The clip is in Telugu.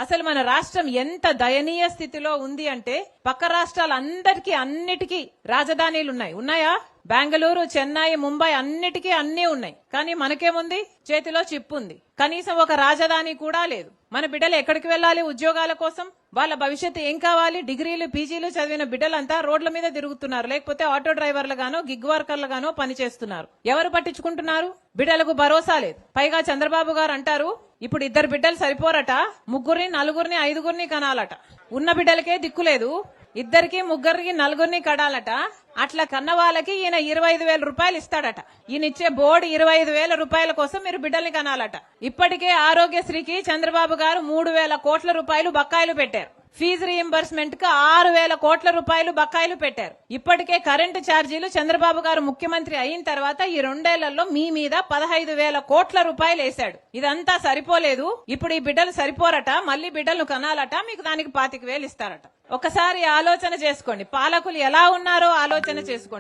అసలు మన రాష్ట్రం ఎంత దయనీయ స్థితిలో ఉంది అంటే పక్క రాష్ట్రాలందరికీ అన్నిటికీ రాజధానీలు ఉన్నాయా? బెంగళూరు, చెన్నై, ముంబై అన్నిటికీ అన్నీ ఉన్నాయి. కానీ మనకేముంది? చేతిలో చిప్పు ఉంది. కనీసం ఒక రాజధాని కూడా లేదు. మన బిడ్డలు ఎక్కడికి వెళ్ళాలి ఉద్యోగాల కోసం? వాళ్ళ భవిష్యత్తు ఏం కావాలి? డిగ్రీలు, పీజీలు చదివిన బిడ్డలంతా రోడ్ల మీద తిరుగుతున్నారు, లేకపోతే ఆటో డ్రైవర్లుగానో గిగ్ వర్కర్లుగానో పనిచేస్తున్నారు. ఎవరు పట్టించుకుంటున్నారు? బిడ్డలకు భరోసా లేదు. పైగా చంద్రబాబు గారు అంటారు ఇప్పుడు 2 బిడ్డలు సరిపోరట, 3, 4, 5 కనాలట. ఉన్న బిడ్డలకే దిక్కులేదు, 2, 3, 4 కడాలట. అట్లా కన్న వాళ్ళకి ఈయన 25,000 రూపాయలు ఇస్తాడట. ఈయన ఇచ్చే బోర్డు 25,000 రూపాయల కోసం మీరు బిడ్డల్ని కనాలట. ఇప్పటికే ఆరోగ్యశ్రీకి చంద్రబాబు గారు 3,000 కోట్ల రూపాయలు బకాయిలు పెట్టారు. ఫీజు రీయింబర్స్మెంట్ కు 6,000 కోట్ల రూపాయలు బకాయిలు పెట్టారు. ఇప్పటికే కరెంటు ఛార్జీలు చంద్రబాబు గారు ముఖ్యమంత్రి అయిన తర్వాత ఈ 2 ఏళ్లలో మీ మీద 15,000 కోట్ల రూపాయలు వేశాడు. ఇదంతా సరిపోలేదు, ఇప్పుడు ఈ బిడ్డలు సరిపోరట, మళ్లీ బిడ్డలను కనాలట, మీకు దానికి 25,000 ఇస్తారట. ఒకసారి ఆలోచన చేసుకోండి, పాలకులు ఎలా ఉన్నారో ఆలోచన చేసుకోండి.